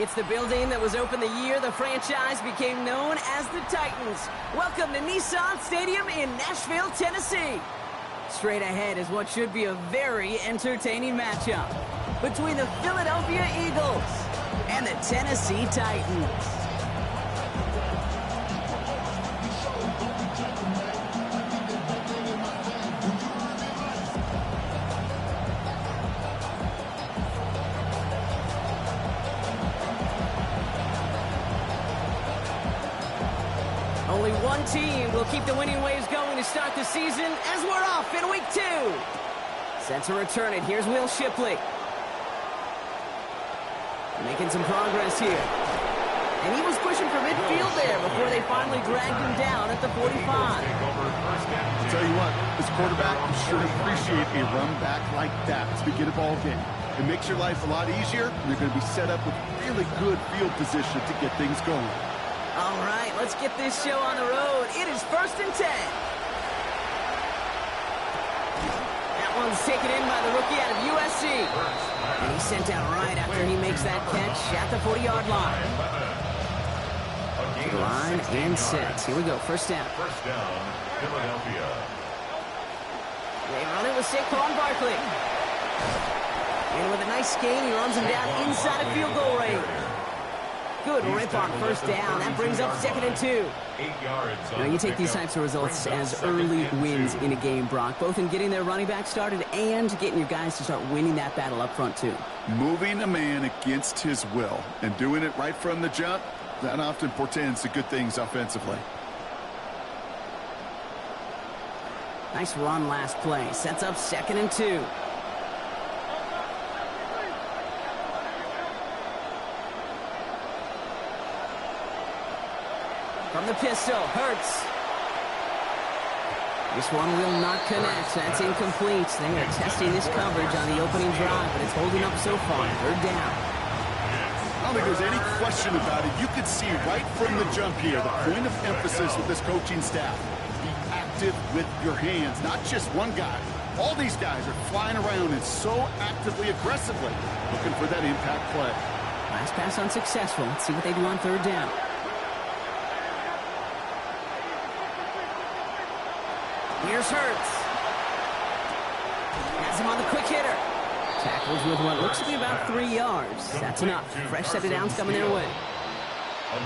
It's the building that was opened the year the franchise became known as the Titans. Welcome to Nissan Stadium in Nashville, Tennessee. Straight ahead is what should be a very entertaining matchup between the Philadelphia Eagles and the Tennessee Titans. Only one team will keep the winning waves going to start the season as we're off in week 2. Set to return it. Here's Will Shipley. Making some progress here. And he was pushing for midfield there before they finally dragged him down at the 45. I'll tell you what, this quarterback will sure appreciate a run back like that to begin a ball game. It makes your life a lot easier, and they're going to be set up with really good field position to get things going. All right, let's get this show on the road. It is 1st and 10. That one's taken in by the rookie out of USC. And he's sent out right after he makes that catch at the 40-yard line. Line and set. Here we go, first down. First down, Philadelphia. They run it with Saquon Barkley. And with a nice gain, he runs him down inside of field goal range. Good rip on first down. That brings up 2nd and 2. 8 yards. Now, you take these types of results as early wins in a game, Brock, both in getting their running back started and getting your guys to start winning that battle up front, too. Moving a man against his will and doing it right from the jump, that often portends to good things offensively. Nice run last play. Sets up 2nd and 2. From the pistol, Hurts. This one will not connect. That's incomplete. They are testing this coverage on the opening drive, but it's holding up so far. 3rd down. I don't think there's any question about it. You could see right from the jump here, the point of emphasis with this coaching staff. Be active with your hands, not just one guy. All these guys are flying around and so actively, aggressively, looking for that impact play. Last pass unsuccessful. Let's see what they do on 3rd down. Here's Hurts. Has him on the quick hitter. Tackles with what looks to be about 3 yards. That's enough. Fresh set of downs coming their way.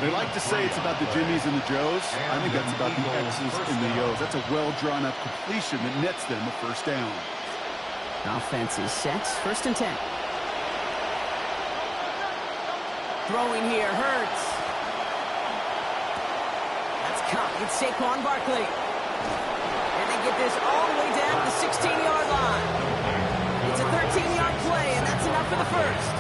They like to say it's about the Jimmies and the Joes. I think that's about the X's and the O's. That's a well-drawn-up completion that nets them a first down. Offense is set. 1st and 10. Throwing here, Hurts. That's caught. It's Saquon Barkley. And they get this all the way down to the 16-yard line. It's a 13-yard play, and that's enough for the first.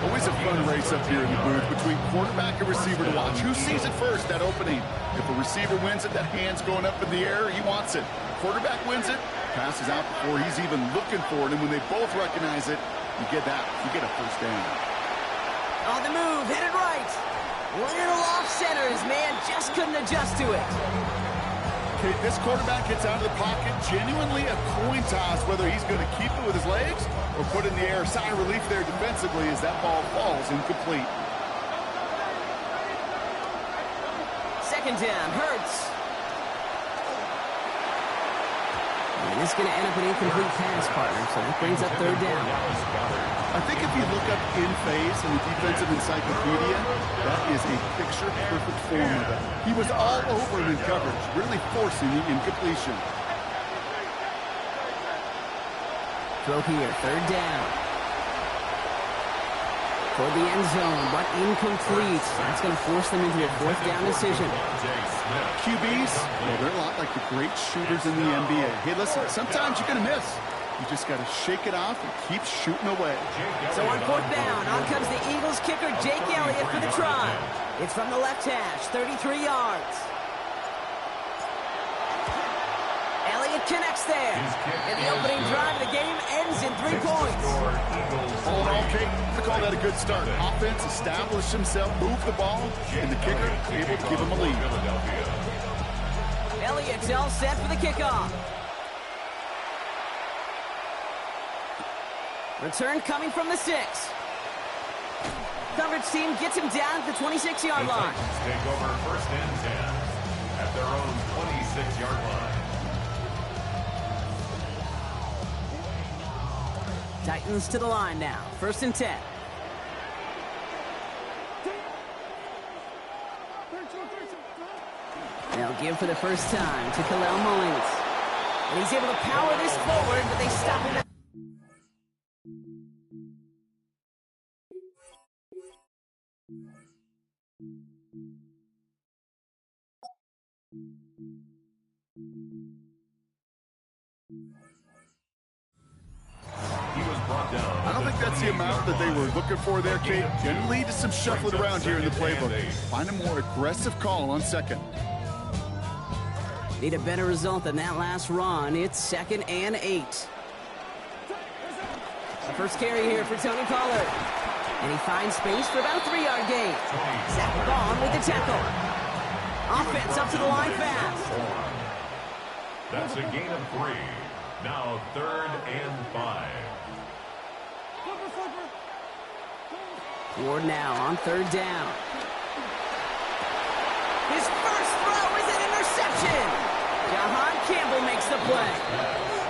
Always a fun race up here in the booth between quarterback and receiver to watch. Who sees it first, that opening? If a receiver wins it, that hand's going up in the air, he wants it. Quarterback wins it, passes out before he's even looking for it, and when they both recognize it, you get a first down. On the move, headed right. Little off center, his man just couldn't adjust to it. Okay, this quarterback gets out of the pocket, genuinely a coin toss whether he's going to keep it with his legs or put it in the air. Sigh of relief there defensively as that ball falls incomplete. 2nd down, Hurts. And this is going to end up an incomplete pass, partner, so that brings up 3rd down. I think if you look up in phase in the defensive encyclopedia, that is a picture-perfect form of it. He was all over him in coverage, really forcing the incompletion. Throw here, 3rd down. For the end zone, but incomplete. That's going to force them into a 4th down decision. QBs, well, they're a lot like the great shooters in the NBA. Hey, listen, sometimes you're going to miss. You just got to shake it off and keep shooting away. So on 4th down, on comes the Eagles kicker, Jake Elliott, for the try. It's from the left hash, 33 yards. Elliott connects there. And the opening drive of the game ends in 3 points. All in all, Kate, I call that a good start. Offense established himself, moved the ball, and the kicker able to give him a lead. Elliott's all set for the kickoff. Return coming from the 6. Coverage team gets him down at the 26-yard line. Titans take over first and 10 at their own 26-yard line. Titans to the line now. First and 10. They'll give for the first time to Kalel Mullings. And he's able to power this forward, but they stop him. He was brought down. I don't think that's the amount that they were looking for there, Kate. Can lead to some shuffling around here in the playbook. Find a more aggressive call on second. Need a better result than that last run. It's 2nd and 8. The first carry here for Tony Pollard. And he finds space for about a 3-yard gain. Zach Vaughn with the tackle. Offense up to the line fast. That's a gain of 3. Now 3rd and 5. Ward now on 3rd down. His first throw is an interception. Jahan Campbell makes the play.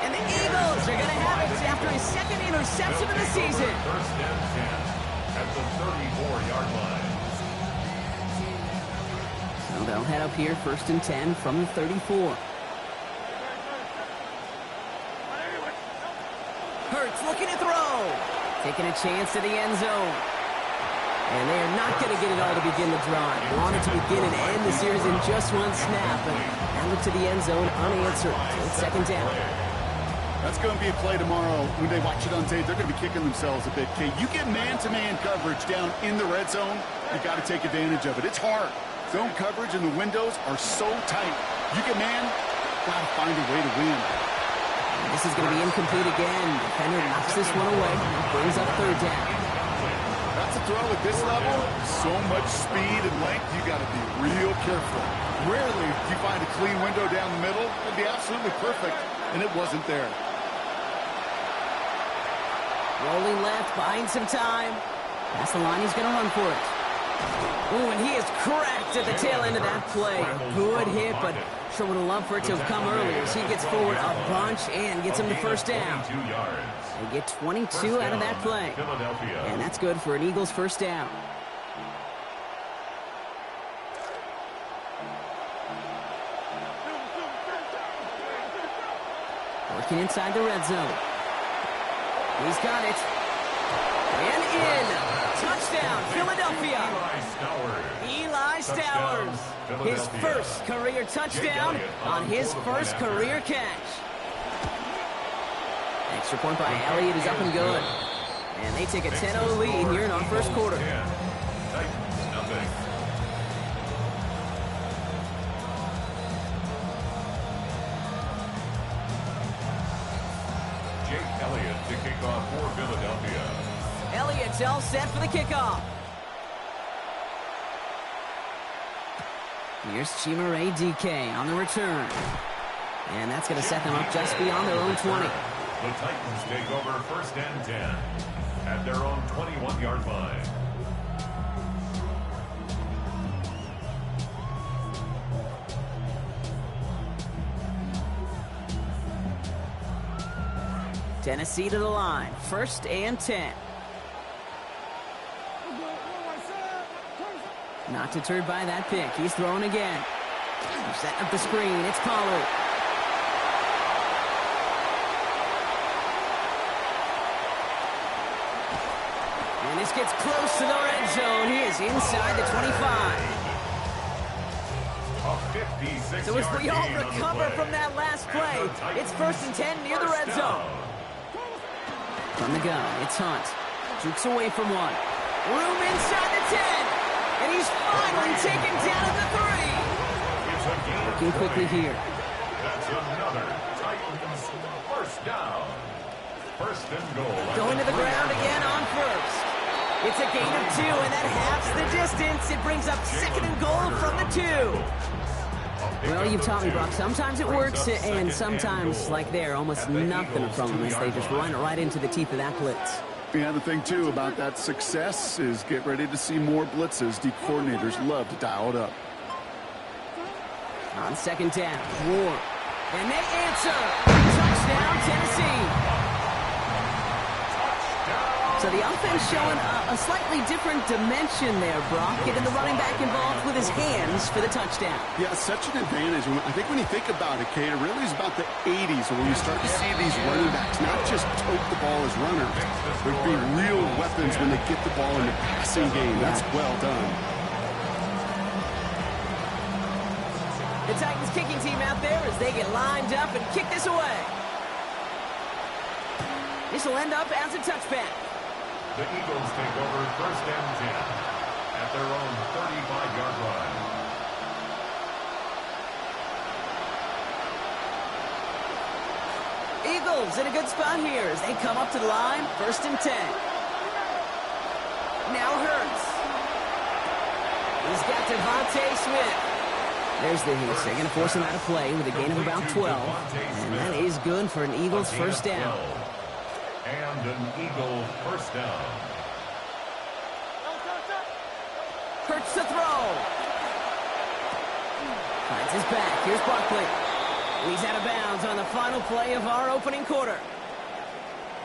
And the Eagles are going to have it after his 2nd interception of the season. First and 10 at the 34-yard line. So they'll head up here, 1st and 10 from the 34. Hurts looking to throw. Taking a chance to the end zone. And they are not going to get it all to begin the drive. Wanted to begin and end the series in just one snap, but now look to the end zone unanswered. So it's 2nd down. That's going to be a play tomorrow. When they watch it on tape, they're going to be kicking themselves a bit, Kate. You get man-to-man coverage down in the red zone, you got to take advantage of it. It's hard. Zone coverage and the windows are so tight. You get man, got to find a way to win. This is going to be incomplete again. Defender knocks this one away. Brings up 3rd down. That's a throw at this level. So much speed and length, you got to be real careful. Rarely do you find a clean window down the middle. It'd be absolutely perfect, and it wasn't there. Rolling left, buying some time. That's the line, he's going to run for it. Ooh, and he is cracked at the tail end of that play. Good hit, but sure would have loved for it to have come earlier as he gets forward a bunch and gets him the first down. 22 yards. They get 22 out of that play. Philadelphia. And that's good for an Eagles first down. Working inside the red zone. He's got it. And in. Touchdown, Philadelphia. Eli Stowers. His first career touchdown on his first career catch. Extra point by Elliott is up and good. And they take a 10-0 lead here in our first quarter. Jake Elliott to kick off for Philadelphia. Elliott's all set for the kickoff. Here's Chimere DK on the return. And that's going to set them up just beyond their own 20. The Titans take over 1st and 10 at their own 21-yard line. Tennessee to the line. 1st and 10. Not deterred by that pick. He's throwing again. Setting up the screen. It's Pollard. And this gets close to the red zone. He is inside the 25. So as we all recover from that last play, it's 1st and 10 near the red zone. From the gun, it's Hunt. Jukes away from one. Room inside the 10. And he's finally taken down at the 3. Working quickly here. That's another Titans first down. 1st and goal. Going to the ground again on 1st. It's a gain of 2, and that halves the distance. It brings up 2nd and goal from the 2. Well, you've taught me, Brock. Sometimes it works, and sometimes, like there, almost nothing from them as they just run right into the teeth of that blitz. Yeah, the thing, too, about that success is get ready to see more blitzes. D coordinators love to dial it up. On second down, Ward. And they answer. Touchdown, Tennessee. So the offense showing a slightly different dimension there, Brock. Getting the running back involved with his hands for the touchdown. Yeah, such an advantage. I think when you think about it, Kate, it really is about the 80s when you start to see these running backs not just tote the ball as runners, but be real weapons when they get the ball in the passing game. That's well done. The Titans kicking team out there as they get lined up and kick this away. This will end up as a touchback. The Eagles take over first and 10 at their own 35-yard line. Eagles in a good spot here as they come up to the line, first and 10. Now Hurts. He's got Devontae Smith. There's the hits. They're going to force him out of play with a gain of about 12. And that is good for an Eagles first down. And an Eagle first down. Hurts to throw. Finds his back. Here's Barkley. He's out of bounds on the final play of our opening quarter.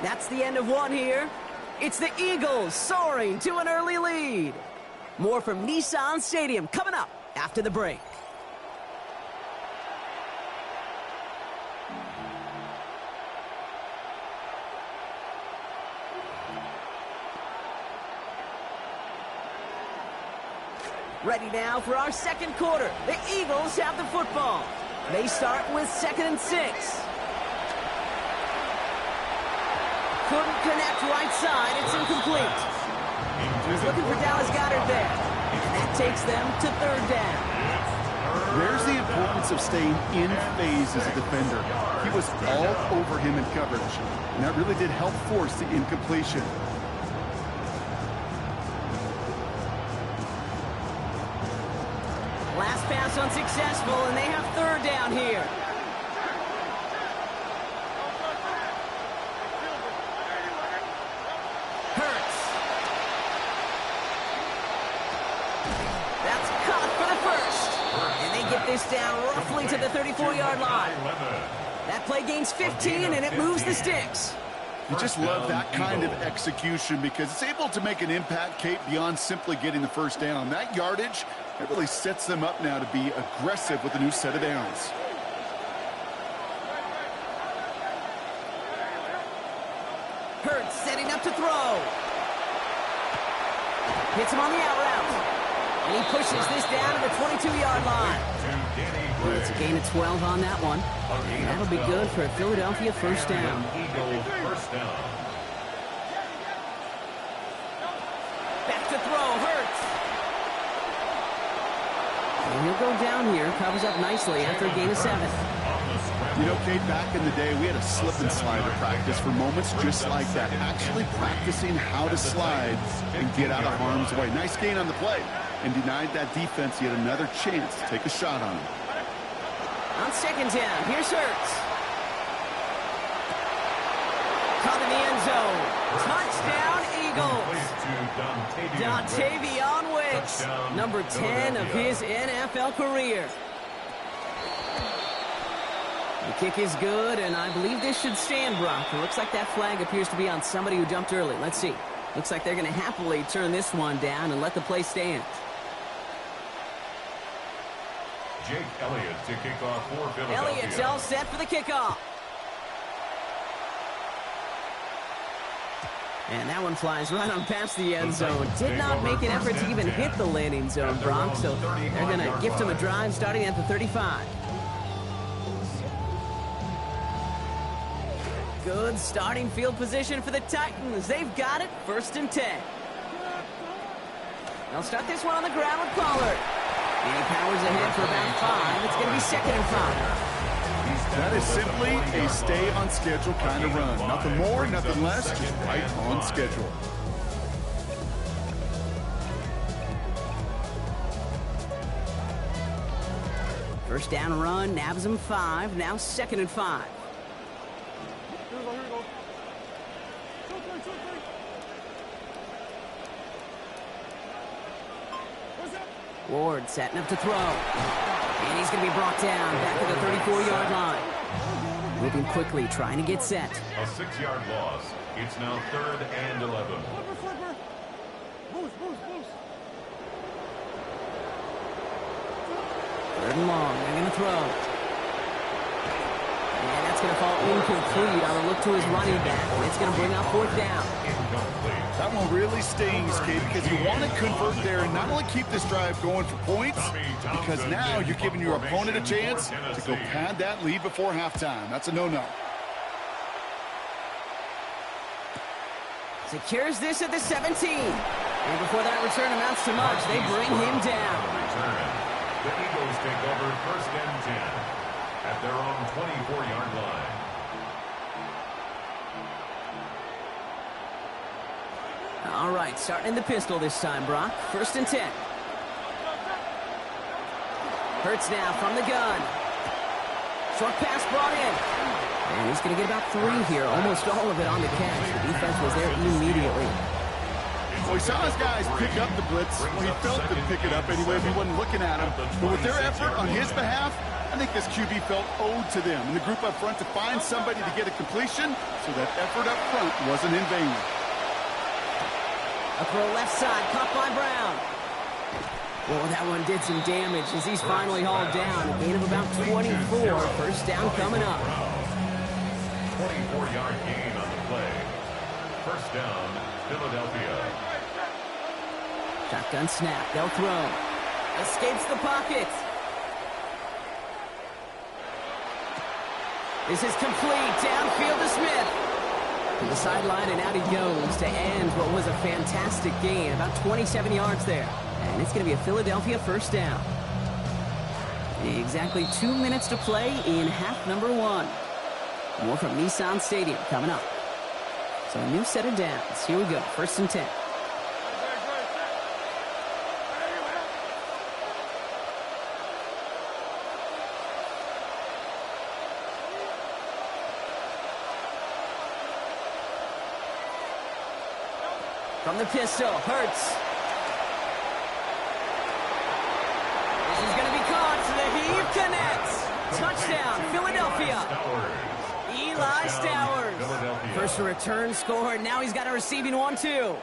That's the end of one here. It's the Eagles soaring to an early lead. More from Nissan Stadium coming up after the break. Ready now for our second quarter. The Eagles have the football. They start with 2nd and 6. Couldn't connect right side. It's incomplete. He's looking for Dallas Goedert there. And that takes them to 3rd down. There's the importance of staying in phase as a defender. He was all over him in coverage, and that really did help force the incompletion. Last pass unsuccessful, and they have 3rd down here. Hurts. That's caught for the first. And they get this down roughly to the 34-yard line. That play gains 15, and it moves the sticks. You just love that kind of execution because it's able to make an impact, Kate, beyond simply getting the first down. That yardage, it really sets them up now to be aggressive with a new set of downs. Hurts setting up to throw. Hits him on the out route. And he pushes this down to the 22-yard line. It's a gain of 12 on that one. And that'll be good for a Philadelphia first down. Back to throw, Hurts. And he'll go down here, covers up nicely after a gain of 7. You know, Kate, back in the day, we had a slip and slide to practice for moments just like that. Actually practicing how to slide and get out of harm's way. Nice gain on the play. And denied that defense yet another chance to take a shot on him. On 2nd down, here's Hurts. Caught in the end zone. Touchdown, Eagles. Dontavion Wicks, number 10 of his NFL career. The kick is good, and I believe this should stand, Brock. It looks like that flag appears to be on somebody who jumped early. Let's see. Looks like they're going to happily turn this one down and let the play stand. Jake Elliott to kick off for Philadelphia. Elliott's all set for the kickoff. And that one flies right on past the end zone. Did not make an effort to even hit the landing zone, Brock, so they're going to gift him a drive starting at the 35. Good starting field position for the Titans. They've got it, 1st and 10. They'll start this one on the ground with Pollard. And he powers ahead for about 5. It's going to be 2nd and 5. That is simply a stay-on-schedule kind of run. Nothing more, nothing less, just right on schedule. First down run, nabs him 5. Now 2nd and 5. Ward setting up to throw. And he's going to be brought down back to the 34-yard line. Moving quickly, trying to get set. A 6-yard loss. It's now 3rd and 11. Third and long. They're going to throw. And that's going to fall incomplete on a look to his running back. And it's going to bring up 4th down. Incomplete. That one really stings, Kate, because you want to convert there and not only keep this drive going for points, because now you're giving your opponent a chance to go pad that lead before halftime. That's a no-no. Secures this at the 17. And before that return amounts to much, they bring him down. The Eagles take over 1st and 10 at their own 24-yard line. All right, starting in the pistol this time, Brock. 1st and 10. Hurts now from the gun. Short pass brought in. And he's going to get about 3 here, almost all of it on the catch. The defense was there immediately. Well, he saw his guys pick up the blitz. Well, he felt them pick it up anyway if he wasn't looking at him. But with their effort on his behalf, I think this QB felt owed to them. And the group up front to find somebody to get a completion, so that effort up front wasn't in vain. A throw left side, caught by Brown. Well, that one did some damage as he's finally hauled down. A gain of about 24. 1st down coming up. 24-yard gain on the play. 1st down, Philadelphia. Shotgun snap, they'll throw. Escapes the pocket. This is complete, downfield to Smith. To the sideline, and out he goes to end what was a fantastic gain. About 27 yards there. And it's going to be a Philadelphia 1st down. Exactly 2 minutes to play in half number 1. More from Nissan Stadium coming up. So a new set of downs. Here we go, 1st and 10. From the pistol, Hurts. This is going to be caught. The heave connects. Touchdown, Philadelphia. Eli Stowers. First return score. Now he's got a receiving one, too.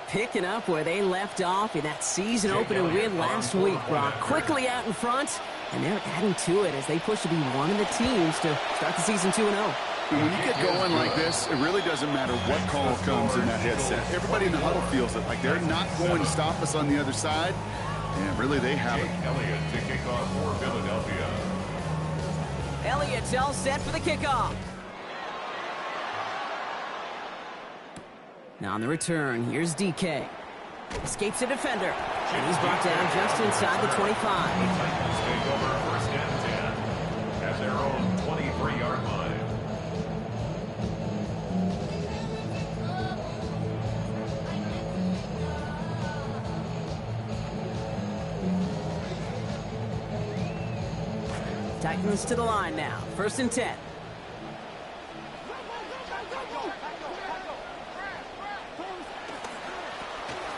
Picking up where they left off in that season-opening win last week, Brock. Quickly out in front, and they're adding to it as they push to be one of the teams to start the season 2-0. When you get going like this, it really doesn't matter what call comes in that headset. Everybody in the huddle feels it, like they're not going to stop us on the other side. And really, they haven't. Elliott to kick off for Philadelphia. Elliott's all set for the kickoff. Now on the return, here's DK. Escapes a defender. And he's brought down just inside the 25. Titans take over 1st and 10 at their own 23-yard line. Titans to the line now. 1st and 10.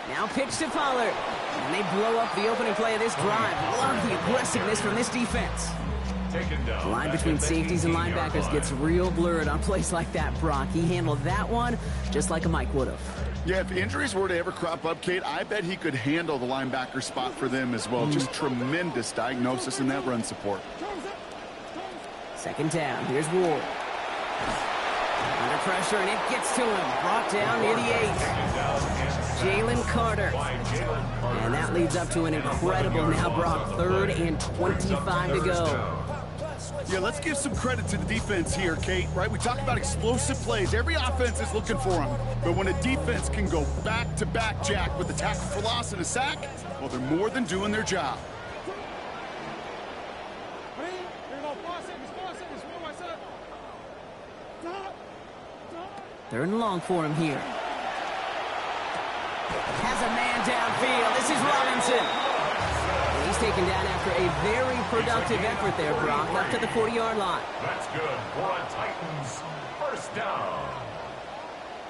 Now pitch to Pollard. And they blow up the opening play of this drive. Love the aggressiveness from this defense. The line between safeties and linebackers gets real blurred on plays like that, Brock. He handled that one just like a Mike would have. Yeah, if injuries were to ever crop up, Kate, I bet he could handle the linebacker spot for them as well. Just tremendous diagnosis in that run support. 2nd down. Here's Ward. Under pressure, and it gets to him. Brought down near the 8. Jalen Carter. And that leads up to an incredible now, Brock. 3rd and 25 to go. Yeah, let's give some credit to the defense here, Kate, right? We talk about explosive plays. Every offense is looking for them. But when a defense can go back-to-back, Jack, with a tackle for loss and a sack, well, they're more than doing their job. Third and long for him here. Has a man downfield. This is Robinson. He's taken down after a very productive effort there, Brock, up to the 40-yard line. That's good for a Titans 1st down.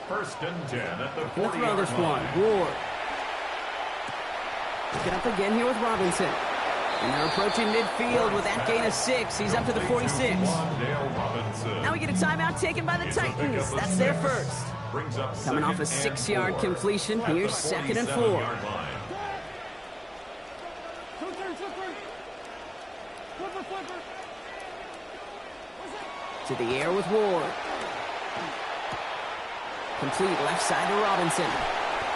1st and 10 at the 40-yard line. Throw this one. Ward. Pick it up again here with Robinson. And they're approaching midfield with that gain of 6. He's up to the 46. Now we get a timeout taken by the Titans. That's their first. Coming off a 6-yard completion, here's 2nd and 4. To the air with Ward. Complete left side to Robinson.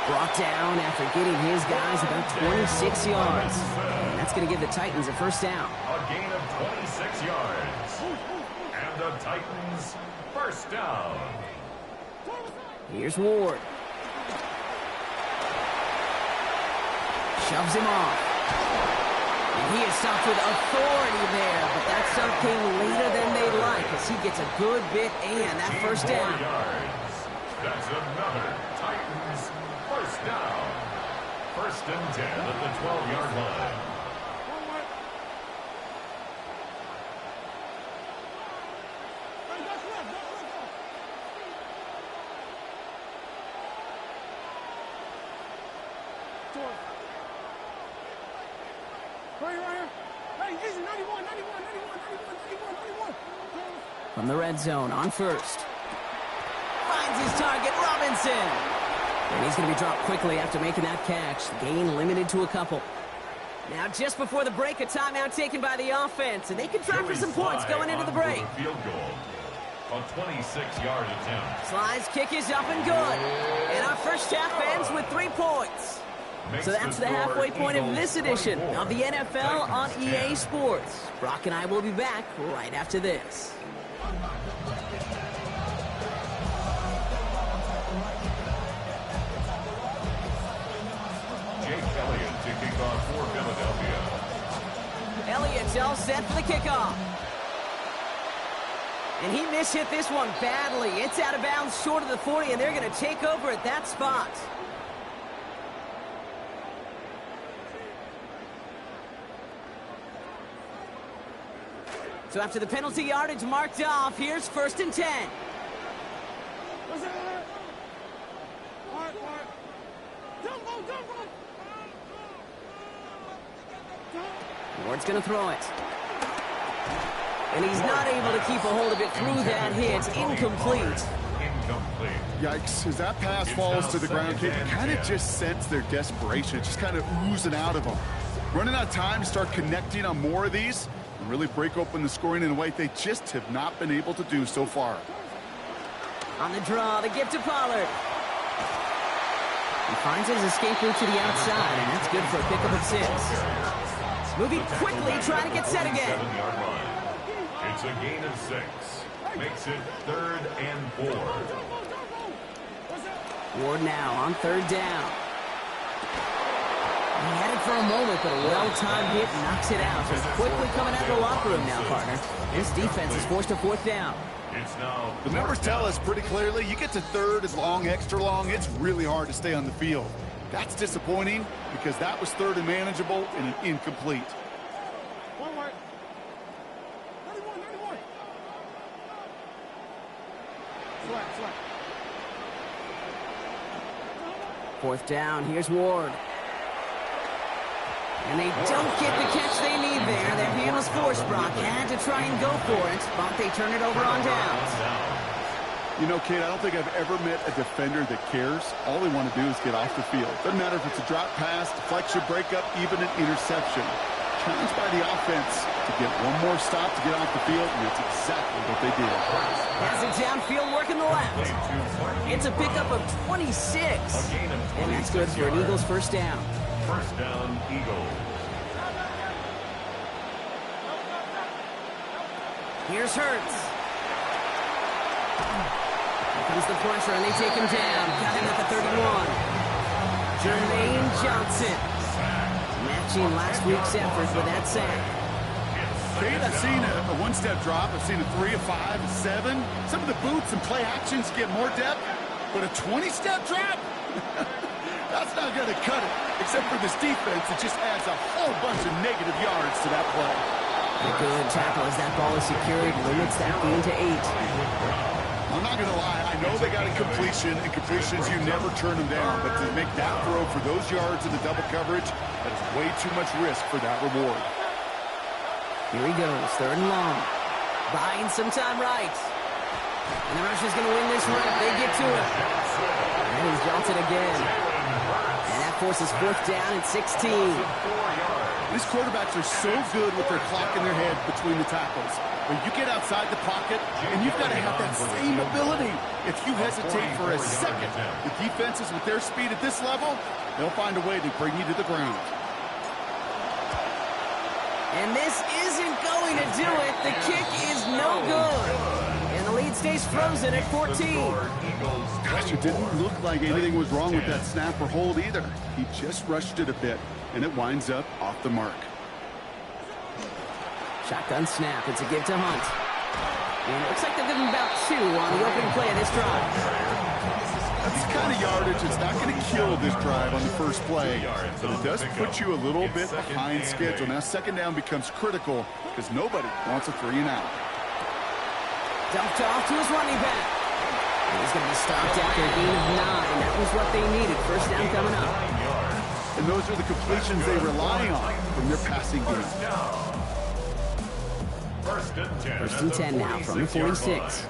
Brought down after getting his guys about 26 yards. And that's going to give the Titans a first down. A gain of 26 yards. And the Titans first down. Here's Ward. Shoves him off. And he is stopped with authority there, but that stop came later than they'd like as he gets a good bit and that first down. That's another Titans first down. 1st and 10 at the 12-yard line. From the red zone on first. Finds his target, Robinson. And he's going to be dropped quickly after making that catch. Gain limited to a couple. Now just before the break, a timeout taken by the offense. And they can try for some points going into the break. Field goal. A 26-yard attempt. Sly's kick is up and good. And our first half ends with 3 points. So that's the halfway point of this edition of the NFL on EA Sports. Brock and I will be back right after this. Jake Elliott to kick off for Philadelphia. Elliott's all set for the kickoff. And he mishit this one badly. It's out of bounds short of the 40, and they're going to take over at that spot. So after the penalty yardage marked off, here's 1st and 10. Ward's going to throw it. And he's not able to keep a hold of it through that hit. Incomplete. Yikes. As that pass falls to the ground, you kind of just sense their desperation. Just kind of oozing out of them. Running out of time to start connecting on more of these and really break open the scoring in a way they just have not been able to do so far. On the draw, the give to Pollard. He finds his escape route to the outside, and that's good for a pickup of 6. Moving quickly, trying to get set again. It's a gain of 6. Makes it 3rd and 4. Ward now on 3rd down. He had it for a moment, but a well-timed hit knocks it out. He's quickly coming out of the locker room now, partner. This defense is forced to 4th down. The numbers tell us pretty clearly, you get to 3rd as long, extra long, it's really hard to stay on the field. That's disappointing because that was 3rd and manageable and an incomplete. 4th down, here's Ward. And they don't get the catch they need there. Their hand was forced, Brock. Had to try and go for it, but they turn it over on downs. You know, Kate, I don't think I've ever met a defender that cares. All they want to do is get off the field. Doesn't matter if it's a drop pass, deflection, breakup, even an interception. Challenged by the offense to get one more stop to get off the field, and it's exactly what they did. Has it downfield working the left. It's a pickup of 26. And that's good for an Eagles first down. First down, Eagles. Here's Hurts. Here comes the pressure, and they take him down. Got him at the 31. Jermaine Johnson. Matching last week's effort with that sack. Kate, I've seen a one-step drop. I've seen a 3, a 5, a 7. Some of the boots and play actions get more depth, but a 20-step drop? That's not going to cut it, except for this defense that just adds a whole bunch of negative yards to that play. A good tackle as that ball is secured, limits that gain to 8. I'm not going to lie. I know they got a completion, and completions, you never turn them down. But to make that throw for those yards in the double coverage, that is way too much risk for that reward. Here he goes, 3rd and long. Buying some time right. And the Russians going to win this one if they get to it. And he's jolted again. And that forces 4th down and 16. These quarterbacks are so good with their clock in their head between the tackles. When you get outside the pocket, and you've got to have that same ability. If you hesitate for a second, the defenses with their speed at this level, they'll find a way to bring you to the ground. And this isn't going to do it. The kick is no good. And the lead stays frozen at 14. Gosh, it didn't look like anything was wrong with that snap or hold either. He just rushed it a bit, and it winds up off the mark. Shotgun snap. It's a give to Hunt. And it looks like they'll give him about 2 on the opening play of this drive. That's the kind of yardage that's not going to kill this drive on the first play. But it does put you a little bit behind schedule. Now, 2nd down becomes critical because nobody wants a 3-and-out. Dumped off to his running back. And he's going to be stopped after a gain of 9. That was what they needed. 1st down coming up. And those are the completions they rely on from their passing game. 1st and 10 now from the 46.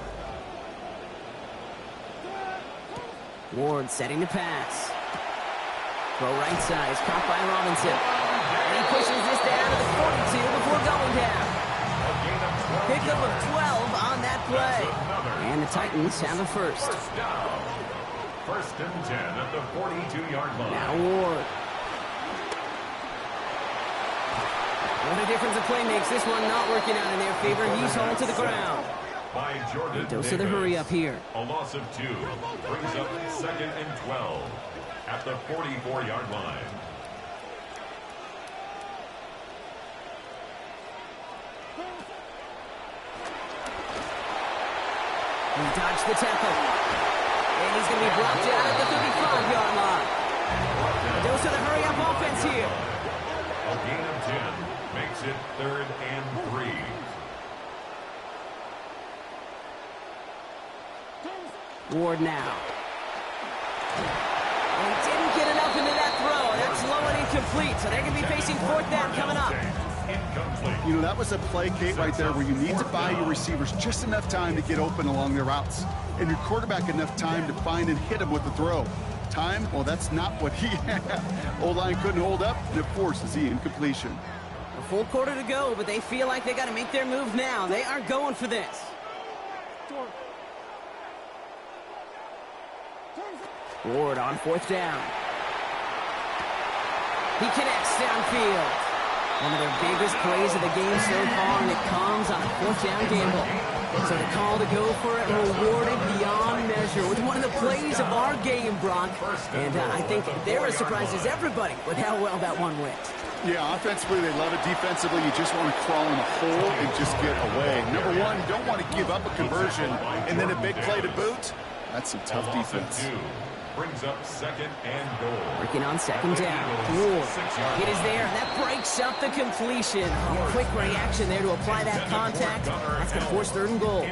Ward setting the pass. Throw right side is caught by Robinson. And he pushes this down to the 42 before going down. Pickup of 12 on that play. And the Titans have a first. 1st and 10 at the 42-yard line. Now Ward. What a difference a play makes. This one not working out in their favor. He's hauled to the ground. By Jordan Dose of the hurry up here. A loss of 2 brings up 2nd and 12 at the 44-yard line. He dodged the tackle. And he's going to be brought down at the 35-yard line. Dose of the hurry up offense here. A gain of 10 makes it 3rd and 3. Ward now. And he didn't get enough into that throw. That's low and incomplete, so they're going to be facing 4th down coming up. You know, that was a play, Kate, right there where you need to buy your receivers just enough time to get open along their routes. And your quarterback enough time to find and hit him with the throw. Time, well, that's not what he had. O-line couldn't hold up, and it forces the incompletion. A full quarter to go, but they feel like they got to make their move now. They are going for this. Ward on 4th down. He connects downfield. One of their biggest plays of the game so far, and it comes on a 4th down gamble. So the call to go for it rewarded beyond measure with one of the plays of our game, Brock. And I think they're as surprised as everybody with how well that one went. Yeah, offensively, they love it. Defensively, you just want to crawl in a hole and just get away. Number one, you don't want to give up a conversion, and then a big play to boot. That's some tough defense. Brings up 2nd and goal. Working on 2nd down. Ward. It is there. That breaks up the completion. Quick reaction there to apply that contact. That's going to force 3rd and goal.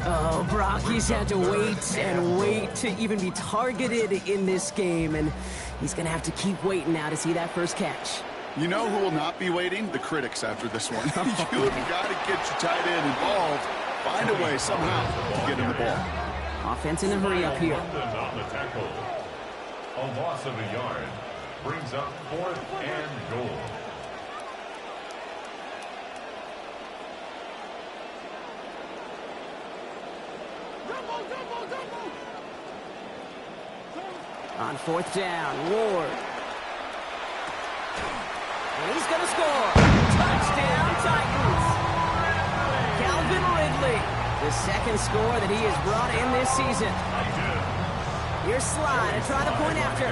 Oh, Brock, he's had to wait and wait to even be targeted in this game. And he's going to have to keep waiting now to see that first catch. You know who will not be waiting? The critics after this one. You've got to get your tight end involved. Find a way somehow to get in the ball. Offense in a hurry up here. On the tackle. A loss of a yard brings up 4th and goal. On 4th down, Ward. And he's going to score. Touchdown, Titans. Calvin Ridley. The 2nd score that he has brought in this season. Here's Slide to try the point after.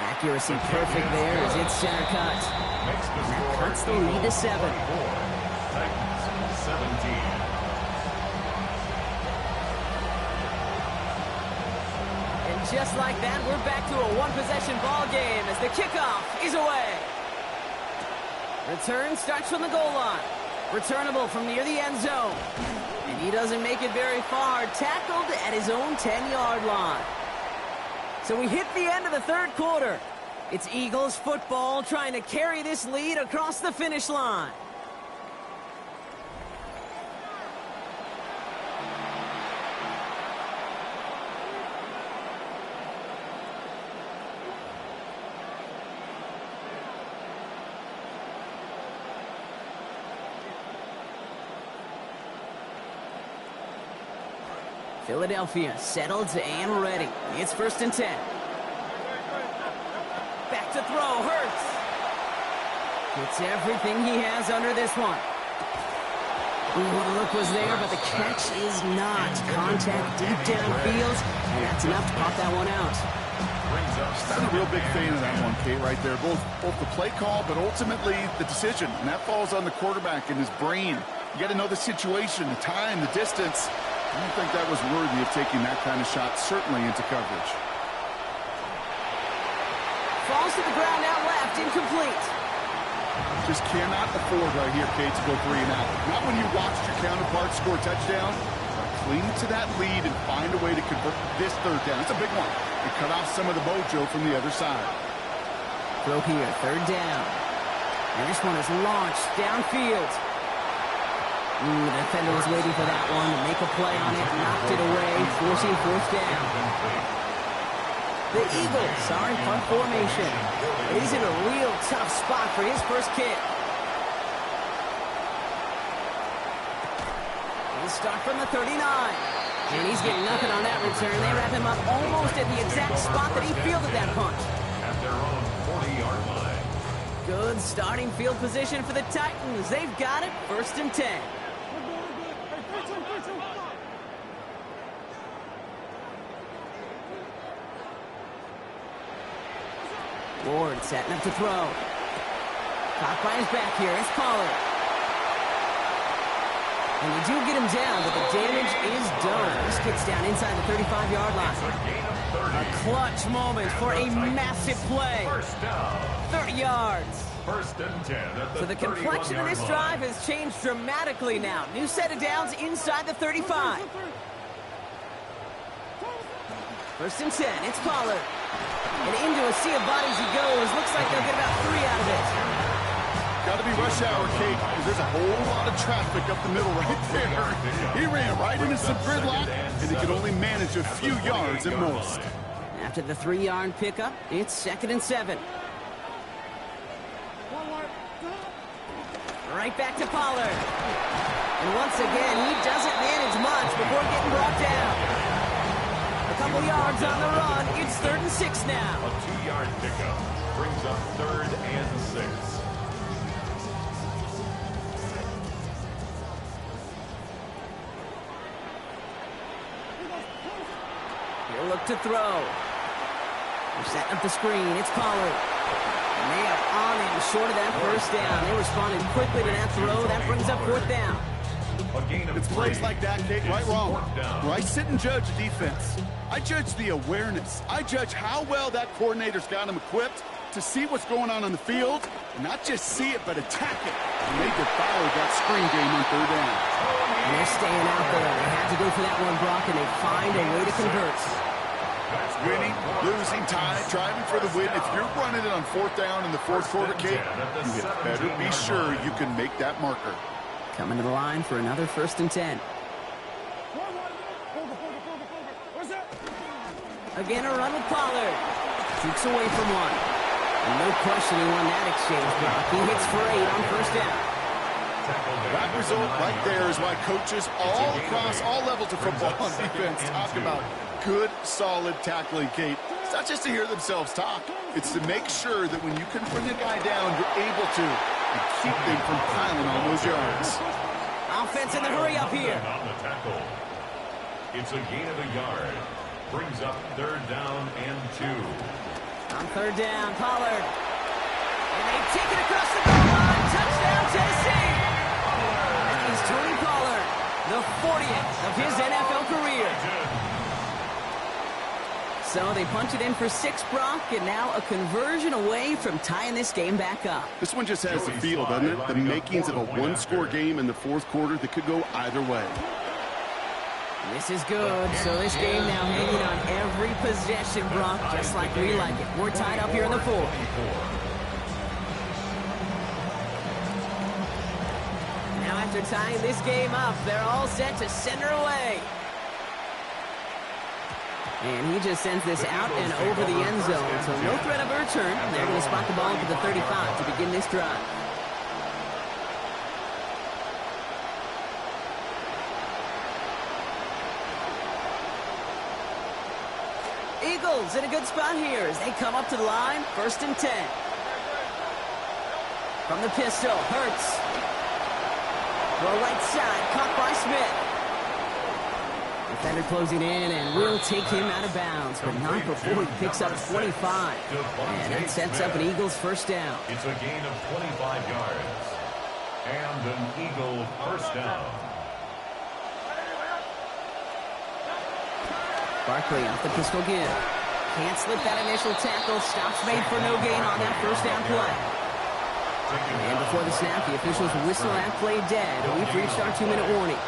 Accuracy perfect there as it's center cut. And that cuts the lead to 7. Titans 17. And just like that, we're back to a one-possession ball game as the kickoff is away. Return starts from the goal line. Returnable from near the end zone. And he doesn't make it very far. Tackled at his own 10-yard line. So we hit the end of the third quarter. It's Eagles football trying to carry this lead across the finish line. Philadelphia settled and ready. It's 1st and 10. Back to throw, Hurts. Gets everything he has under this one. Ooh, the look was there, but the catch is not. Contact deep downfield, and that's enough to pop that one out. Not a real big fan of that one, Kate, right there. Both the play call, but ultimately the decision. And that falls on the quarterback and his brain. You got to know the situation, the time, the distance. I don't think that was worthy of taking that kind of shot, certainly into coverage. Falls to the ground out left, incomplete. Just cannot afford right here, Kate, to go 3 and out. Not when you watched your counterpart score a touchdown. Cling to that lead and find a way to convert this 3rd down. It's a big one. And cut off some of the mojo from the other side. Throw here, 3rd down. And this one is launched downfield. The defender was waiting for that one to make a play on it, knocked it away, forcing 4th down. The Eagles are in punt formation. He's in a real tough spot for his first kick. He'll start from the 39. And he's getting nothing on that return. They wrap him up almost at the exact spot that he fielded that punt. At their own 40-yard line. Good starting field position for the Titans. They've got it, 1st and 10. Ward setting up to throw. Caught by his back here. It's Pollard. And they do get him down, but the damage is done. This kid's down inside the 35-yard line. A clutch moment for a massive play. 30 yards. 1st and 10 at the So the complexion of this drive has changed dramatically now. New set of downs inside the 35. 1st and 10. It's Pollard. And into a sea of bodies he goes. Looks like they'll get about 3 out of it. Got to be rush hour, Kate, because there's a whole lot of traffic up the middle right there. He ran right into some gridlock, and he could only manage a few yards at most. After the 3-yard pickup, it's 2nd and 7. Right back to Pollard. And once again, he doesn't manage much before getting brought down. A couple yards on the run. It's 3rd and 6 now. A 2-yard pickup brings up 3rd and 6. He'll look to throw. They're setting up the screen. It's Pollard. And they are on him short of that 1st down. They responded quickly to that throw. That brings up 4th down. It's plays like that, Kate, right wrong. Where I sit and judge defense. I judge the awareness. I judge how well that coordinator's got him equipped to see what's going on the field, and not just see it, but attack it. And they devoured that screen game on 3rd down. And they're staying out there. They had to go for that one, Brock, and they find a way to convert. Winning, losing, tie, driving for the win. If you're running it on 4th down in the 4th quarter, Kate, you had better be sure you can make that marker. Coming to the line for another 1st and 10. Again, a run with Pollard. Shoots away from one. And no question he won that exchange, Brock. He hits for 8 on 1st down. That result right there is why coaches all across all levels of football and defense talk about good, solid tackling, Kate. It's not just to hear themselves talk. It's to make sure that when you can bring a guy down, you're able to and keep them from piling on those yards. Offense in the hurry up here. On the tackle. It's a gain of a yard. Brings up 3rd down and 2. On 3rd down, Pollard. And they take it across the goal line. Touchdown, Tennessee. That is Tony Pollard, the 40th of his NFL career. So they punch it in for 6, Brock, and now a conversion away from tying this game back up. This one just has the feel, doesn't it? The makings of a one-score game in the fourth quarter that could go either way. This is good. So this game now hanging on every possession, Brock, just like we like it. We're tied up here in the fourth. Now after tying this game up, they're all set to center away. And he just sends this out and over the end zone. So no threat of a return. They're going to spot the ball at the 35 to begin this drive. Eagles in a good spot here as they come up to the line. 1st and 10. From the pistol, Hurts. Well, right side, caught by Smith. Defender closing in, and will take him out of bounds, but not before he picks up 25. And that sets up an Eagles 1st down. It's a gain of 25 yards. And an Eagle 1st down. Barkley off the pistol give. Can't slip that initial tackle. Stops made for no gain on that 1st down play. And before the snap, the officials whistle that play dead. We've reached our 2-minute warning.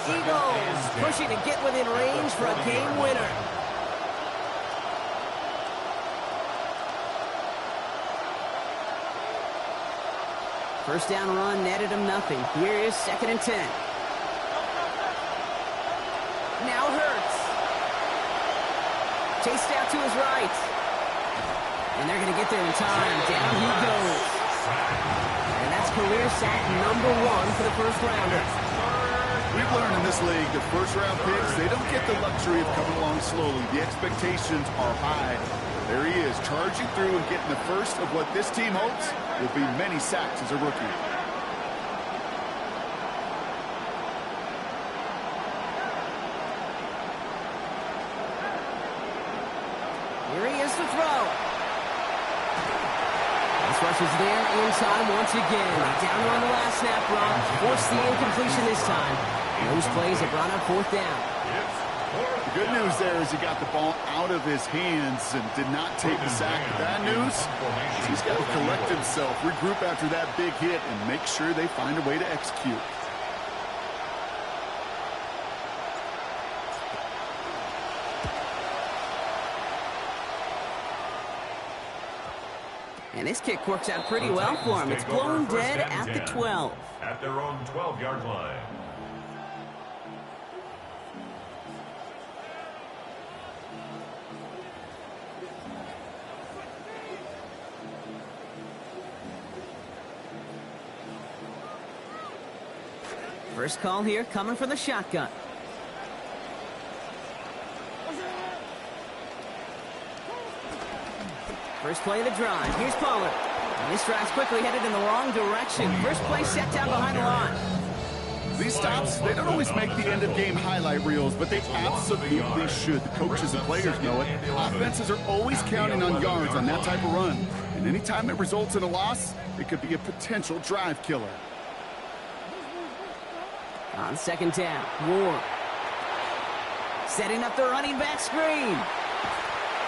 Eagles pushing to get within range for a game winner. First down run netted him nothing. Here is 2nd and 10. Now Hurts. Chased out to his right. And they're going to get there in time. Down he goes. And that's career sack number 1 for the first rounder. We've learned in this league that first-round picks, they don't get the luxury of coming along slowly. The expectations are high. There he is, charging through and getting the first of what this team hopes will be many sacks as a rookie. Here he is to throw. This rush is there in time once again. Down on the last snap, Brock. Forced the incompletion this time. Those plays have brought up 4th down. The good news there is he got the ball out of his hands and did not take the sack. The bad news is he's got to collect himself, regroup after that big hit, and make sure they find a way to execute. And this kick works out pretty well for him. It's blown dead at the 12. At their own 12-yard line. First call here coming from the shotgun. First play of the drive. Here's Pollard. And this drive's quickly headed in the wrong direction. First play set down behind the line. These stops, they don't always make the end-of-game highlight reels, but they absolutely should. The coaches and players know it. Offenses are always counting on yards on that type of run. And anytime it results in a loss, it could be a potential drive killer. On 2nd down, Ward. Setting up the running back screen.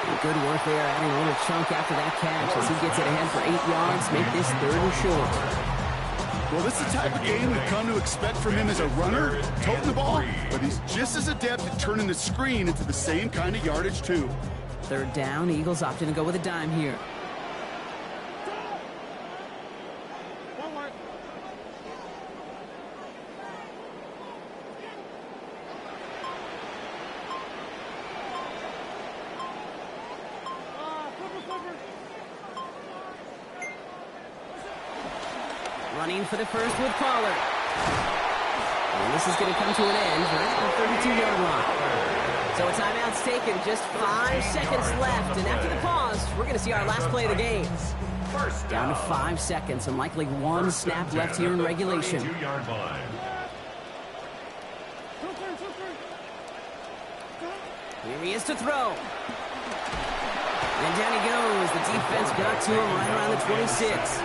And good work there, adding a little chunk after that catch as he gets it ahead for 8 yards, make this 3rd and short. Well, this is the type of game we've come to expect from him as a runner, toting the ball, but he's just as adept at turning the screen into the same kind of yardage, too. 3rd down, Eagles opting to go with a dime here. Running for the first with Pollard. And this is going to come to an end right at the 32-yard line. So a timeout's taken, just 5 seconds left. And after the pause, we're going to see our last play of the game. First down to 5 seconds and likely 1 snap left here in regulation. 32-yard line. Here he is to throw. And down he goes. The defense got to him right around the 26.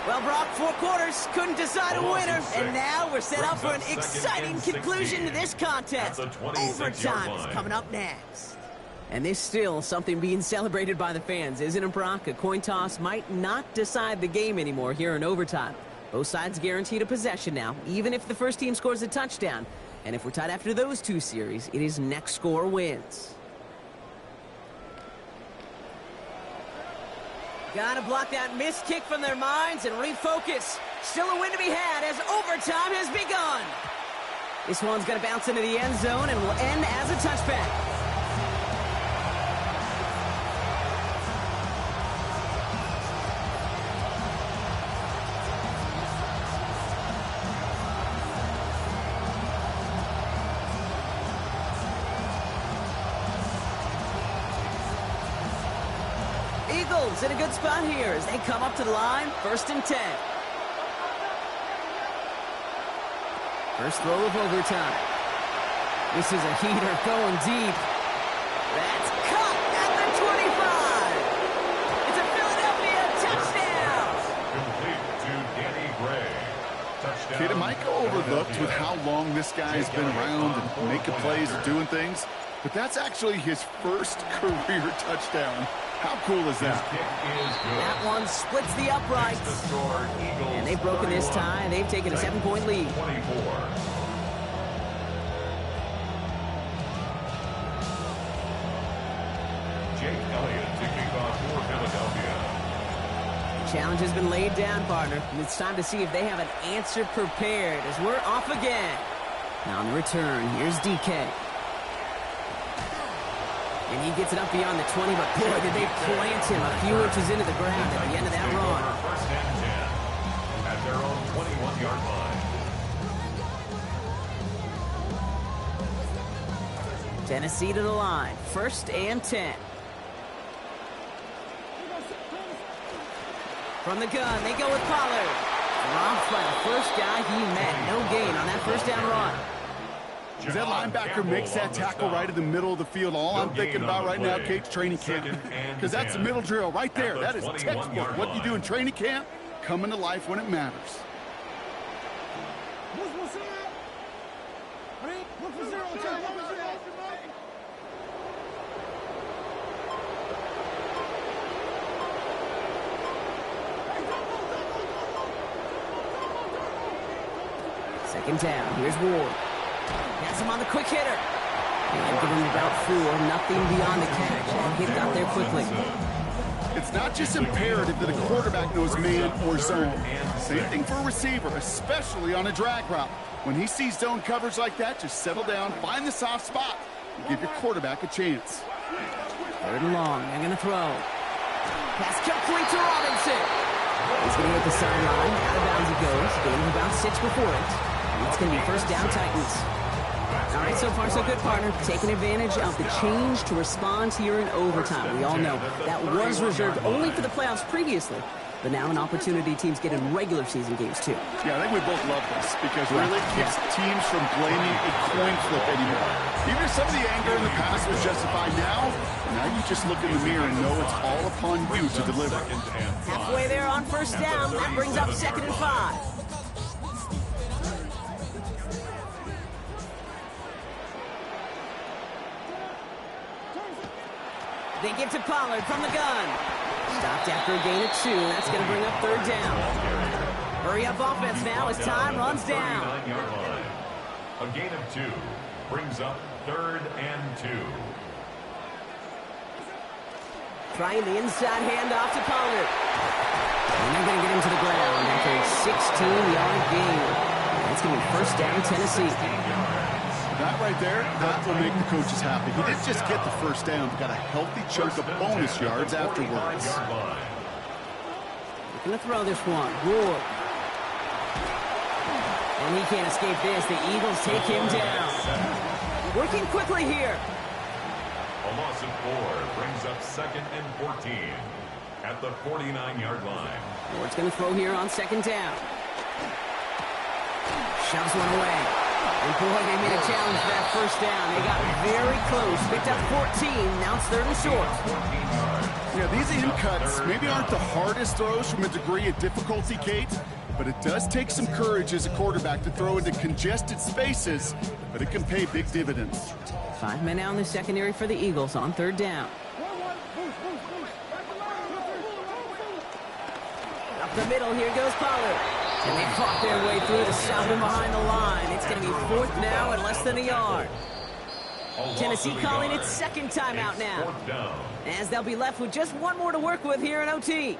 Well, Brock, 4 quarters, couldn't decide a winner, and now we're set up for an exciting conclusion to this contest. Overtime is coming up next. And there's still something being celebrated by the fans, isn't it, Brock? A coin toss might not decide the game anymore here in overtime. Both sides guaranteed a possession now, even if the first team scores a touchdown. And if we're tied after those two series, it is next score wins. Gotta block that missed kick from their minds and refocus. Still a win to be had as overtime has begun. This one's gonna bounce into the end zone and will end as a touchback. Eagles in a good spot here as they come up to the line, 1st and 10. First throw of overtime. This is a heater going deep. That's caught at the 25. It's a Philadelphia touchdown. Complete to Danny Gray. Touchdown. Kid, it might go overlooked with how long this guy's been around and making plays and doing things, but that's actually his first career touchdown. How cool is that? That one splits the uprights. And they've broken this tie. They've taken a 7-point lead. 24. Jake Elliott to kick off for Philadelphia. The challenge has been laid down, partner. And it's time to see if they have an answer prepared as we're off again. Now on the return, here's DK. And he gets it up beyond the 20, but boy, did they plant him a few inches into the ground at the end of that run. 1st and 10 at their own 21-yard line. Tennessee to the line, 1st and 10. From the gun, they go with Pollard. Dropped by the first guy he met. No gain on that 1st down run. As that linebacker makes that tackle right in the middle of the field, all I'm thinking about right now, Kate's training camp. Because that's the middle drill right there. That is textbook. What you do in training camp, coming to life when it matters. Second down, here's Ward. Has him on the quick hitter. And give him about 4, nothing beyond the catch. And hit got there quickly. It's not just imperative that a quarterback knows man or zone. Same thing for a receiver, especially on a drag route. When he sees zone coverage like that, just settle down, find the soft spot, and give your quarterback a chance. 3rd and long, they're going to throw. Pass complete to Robinson. He's going to hit the sideline. Out of bounds he goes. Gain of about 6 before it. And it's going to be 1st down Titans. All right, so far so good, partner. Taking advantage of the change to respond here in overtime. We all know that was reserved only for the playoffs previously, but now an opportunity teams get in regular season games too. Yeah, I think we both love this because really it keeps teams from blaming a coin flip anymore. Even if some of the anger in the past was justified now you just look in the mirror and know it's all upon you to deliver. Halfway there on 1st down, that brings up 2nd and 5. They give to Pollard from the gun. Stopped after a gain of 2. That's going to bring up 3rd down. Hurry up offense now as time runs down. A gain of 2 brings up 3rd and 2. Trying the inside handoff to Pollard. And they're going to get him to the ground after a 16-yard gain. That's going to be 1st down Tennessee. That right there, that will make the coaches happy. He didn't just get the 1st down, he got a healthy chunk of bonus yards afterwards. They're going to throw this one. Ward. And he can't escape this. The Eagles take him down. Working quickly here. A loss of 4 brings up 2nd and 14 at the 49-yard line. Ward's going to throw here on 2nd down. Shoves one away. And boy, they made a challenge for that 1st down. They got very close. Picked up 14. Now it's 3rd and short. Yeah, these in cuts maybe aren't the hardest throws from a degree of difficulty, Kate, but it does take some courage as a quarterback to throw into congested spaces, but it can pay big dividends. 5 men out in the secondary for the Eagles on third down. Up the middle, here goes Pollard. And they fought their way through to stop him behind the line. It's going to be 4th now and less than a yard. Tennessee calling its second timeout now, as they'll be left with just one more to work with here in OT.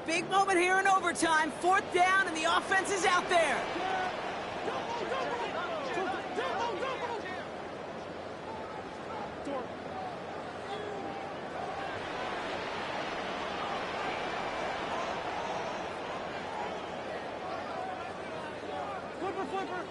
Big moment here in overtime. 4th down, and the offense is out there. Flipper.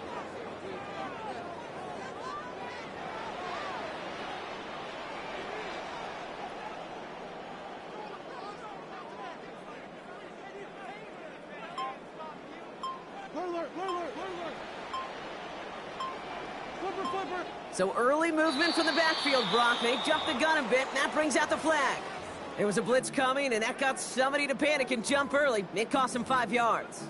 So early movement from the backfield, Brock. They jumped the gun a bit, and that brings out the flag. There was a blitz coming, and that got somebody to panic and jump early. It cost them 5 yards.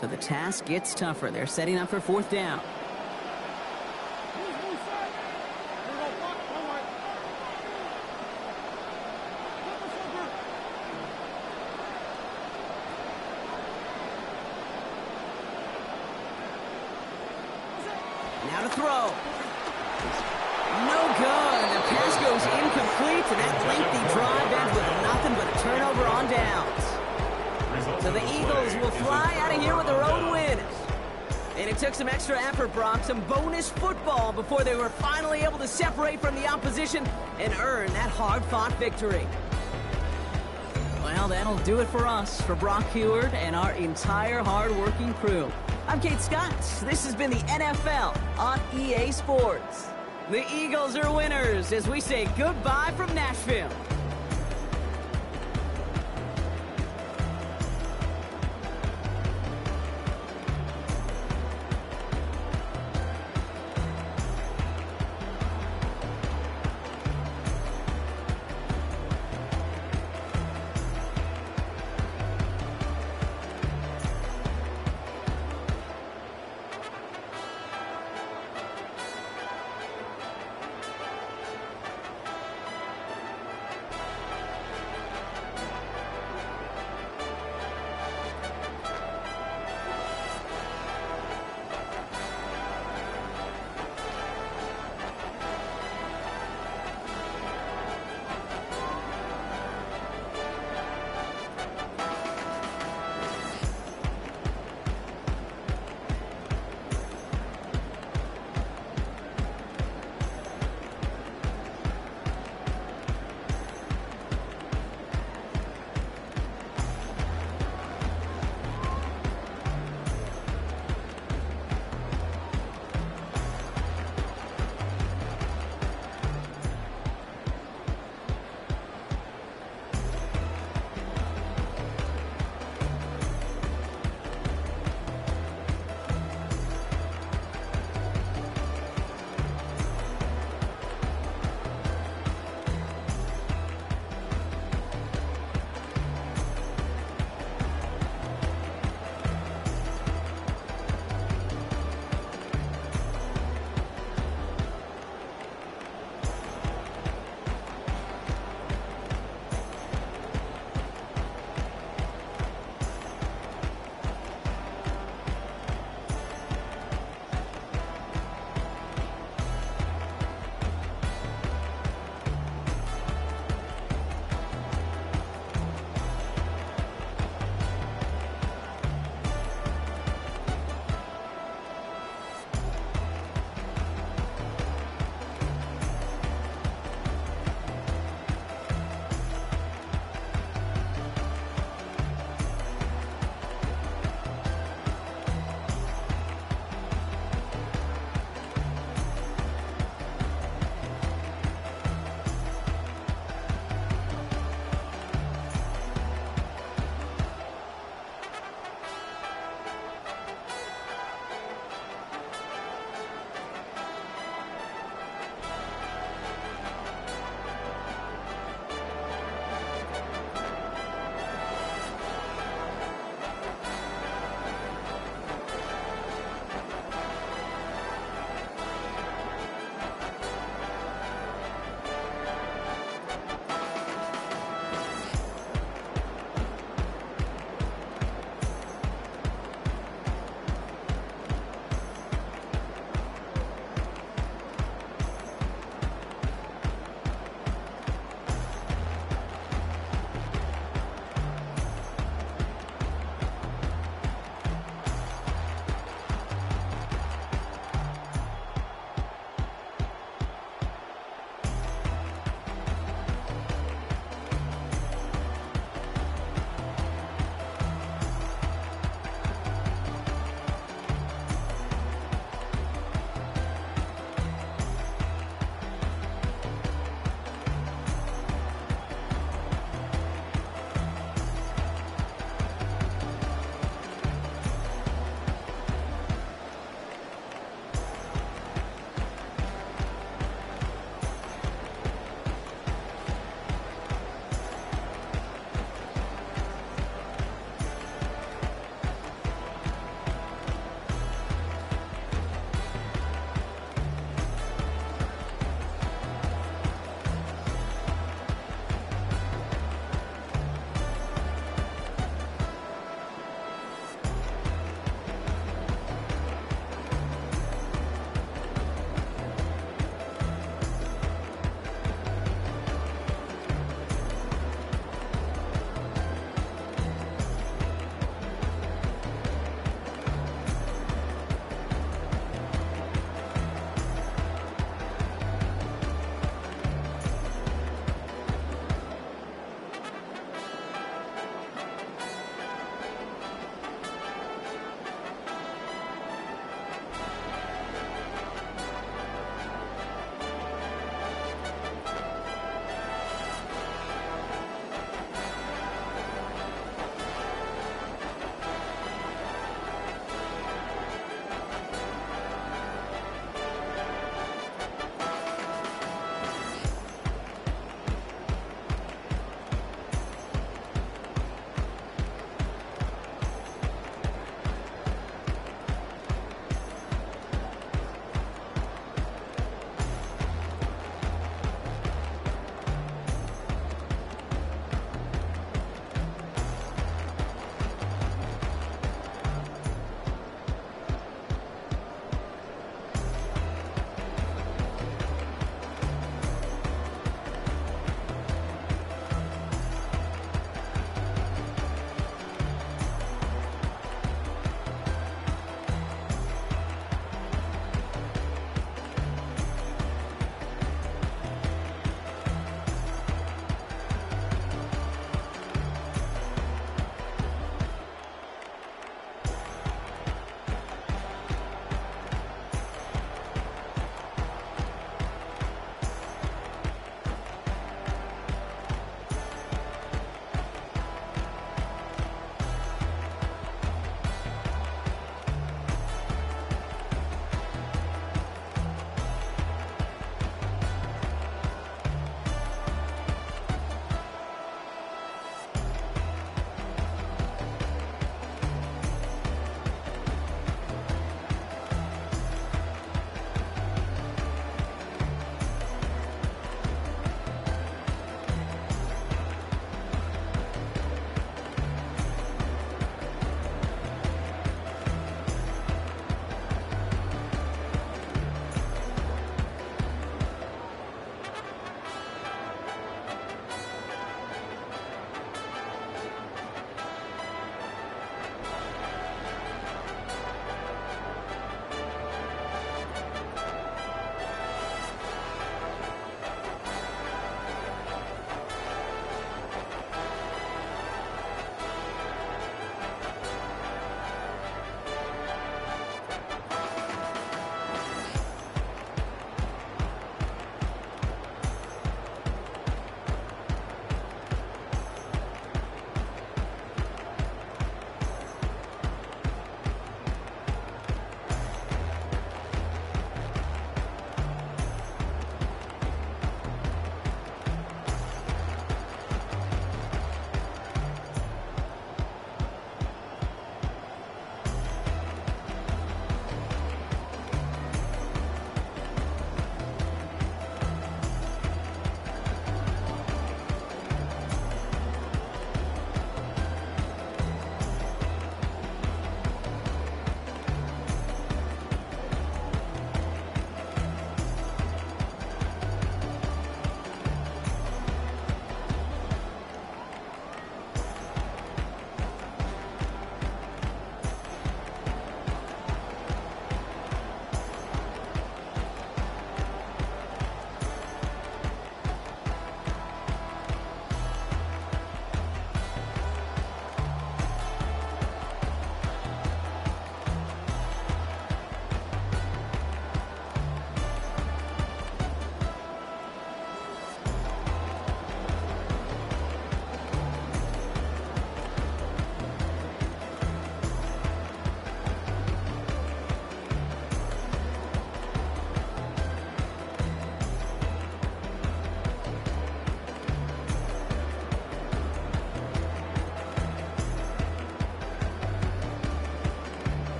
So the task gets tougher. They're setting up for 4th down. Now to throw. No good. The pass goes incomplete, and that lengthy drive ends with nothing but a turnover on downs. So the Eagles will fly out of here with their own win. And it took some extra effort, Brock, some bonus football before they were finally able to separate from the opposition and earn that hard-fought victory. Well, that'll do it for us, for Brock Huard and our entire hard-working crew. I'm Kate Scott. This has been the NFL on EA Sports. The Eagles are winners as we say goodbye from Nashville.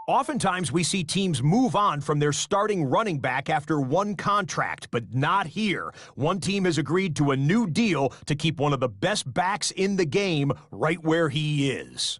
Oftentimes, we see teams move on from their starting running back after one contract, but not here. One team has agreed to a new deal to keep one of the best backs in the game right where he is.